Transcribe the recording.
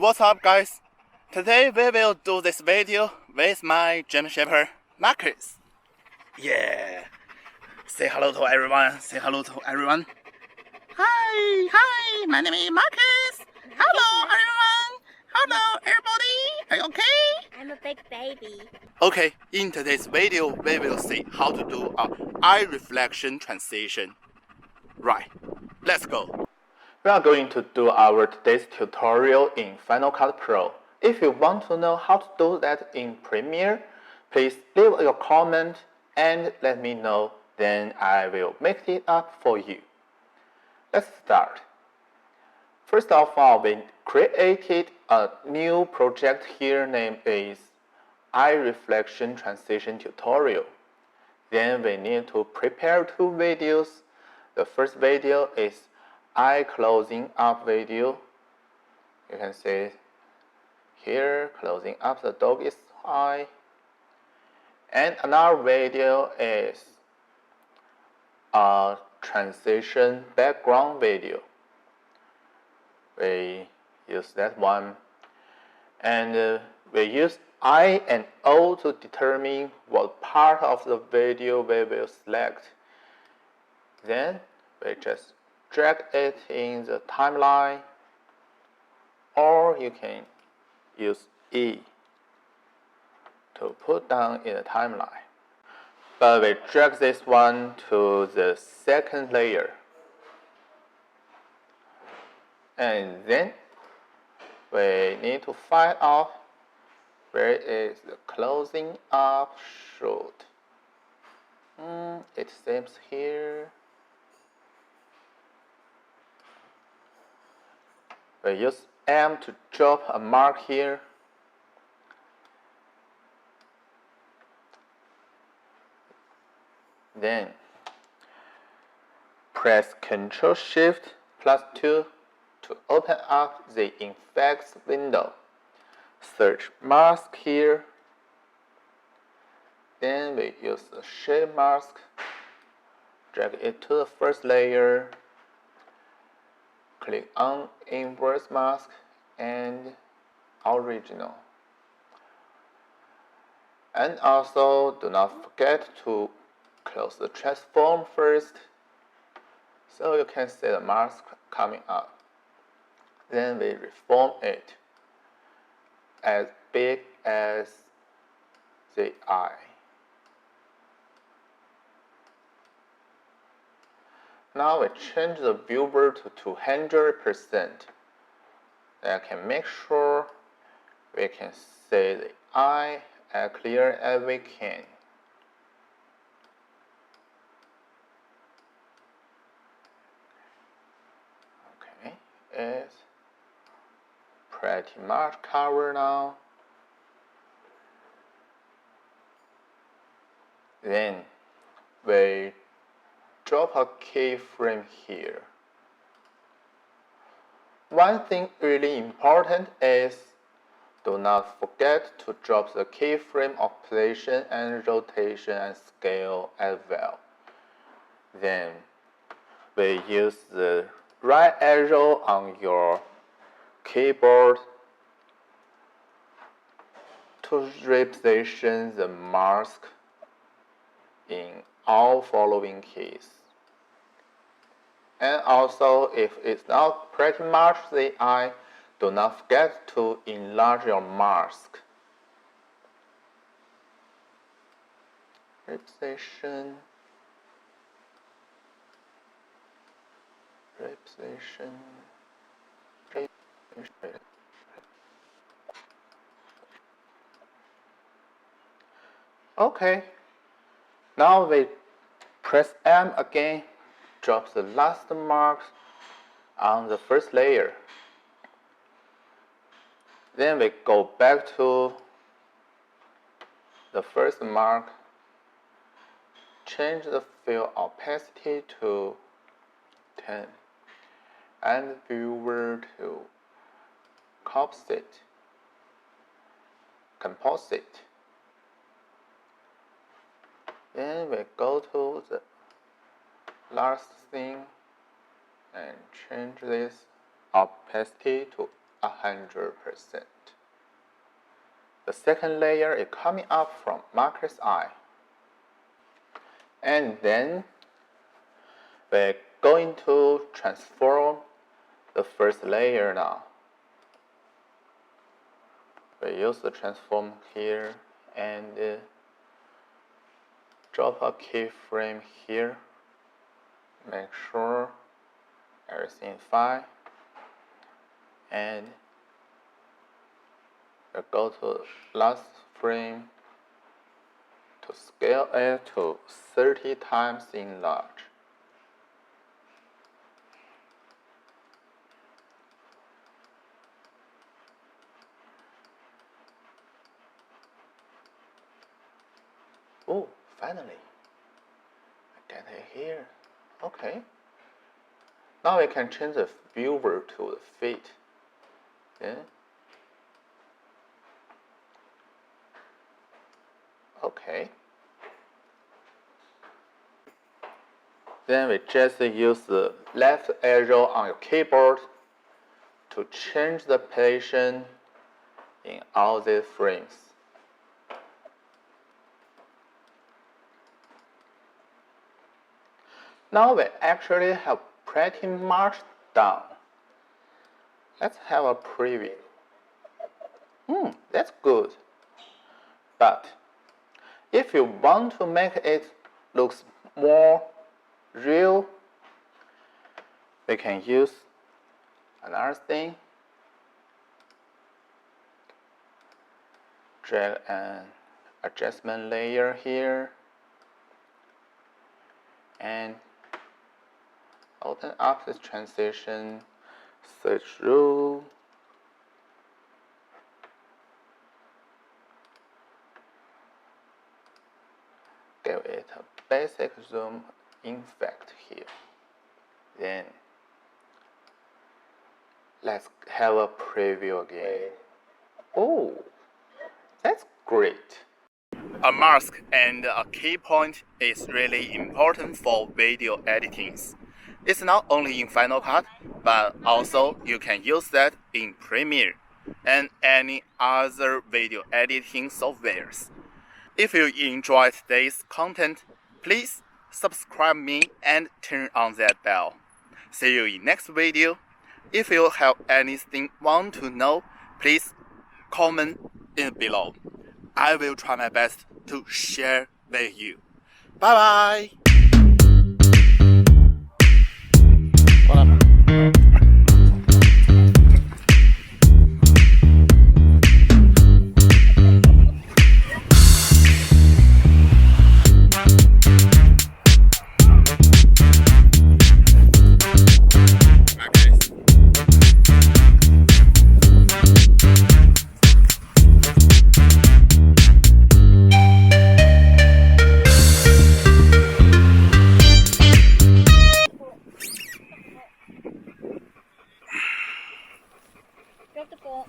what's up guys? Today we will do this video with my German Shepherd, Marcus. Yeah! Say hello to everyone, say hello to everyone. Hi, my name is Marcus. Hello everyone. Hello everybody, are you okay? I'm a big baby. Okay, in today's video we will see how to do a eye reflection transition. Right, let's go. We are going to do our today's tutorial in Final Cut Pro. If you want to know how to do that in Premiere, please leave your comment and let me know, then I will make it up for you. Let's start. First of all, we created a new project here named is Eye Reflection Transition Tutorial. Then we need to prepare two videos. The first video is eye closing up video. You can see here, closing up the dog's eye. And another video is a transition background video. We use that one. And we use I and O to determine what part of the video we will select. Then we just drag it in the timeline, or you can use E to put down in the timeline. But we drag this one to the second layer. And then we need to find out where is the closing up shot. It seems here. We use M to drop a mark here. Then press Ctrl Shift plus 2 to open up the effects window. Search mask here. Then we use the shape mask. Drag it to the first layer. Click on inverse mask and original. And also do not forget to close the transform first, so you can see the mask coming up. Then we reform it as big as the eye. Now we change the viewer to 200%. I can make sure we can see the eye as clear as we can. Okay, it's pretty much covered now. Then we drop a keyframe here. One thing really important is do not forget to drop the keyframe of position and rotation and scale as well. Then we use the right arrow on your keyboard to reposition the mask in all following keys. And also, if it's not pretty much the eye, do not forget to enlarge your mask. Reposition. Okay. Now we press M again, drop the last marks on the first layer. Then we go back to the first mark, change the fill opacity to 10 and viewer to composite. Then we go to the last thing and change this opacity to 100%. The second layer is coming up from Marcus' eye. And then we're going to transform the first layer now. We use the transform here and drop a keyframe here. Make sure everything is fine. And we go to last frame to scale it to 30 times enlarge. Oh, finally, I get it here. Okay. Now we can change the viewer to the feet. Yeah. Okay. Then we just use the left arrow on your keyboard to change the position in all these frames. Now we actually have pretty much done. Let's have a preview. That's good. But if you want to make it look more real, we can use another thing. Drag an adjustment layer here and open up this transition, search rule, give it a basic zoom effect here. Then let's have a preview again. Oh, that's great. A mask and a key point is really important for video editing. It's not only in Final Cut, but also you can use that in Premiere and any other video editing softwares. If you enjoyed today's content, please subscribe me and turn on that bell. See you in next video. If you have anything want to know, please comment in below. I will try my best to share with you. Bye bye. Drop the ball.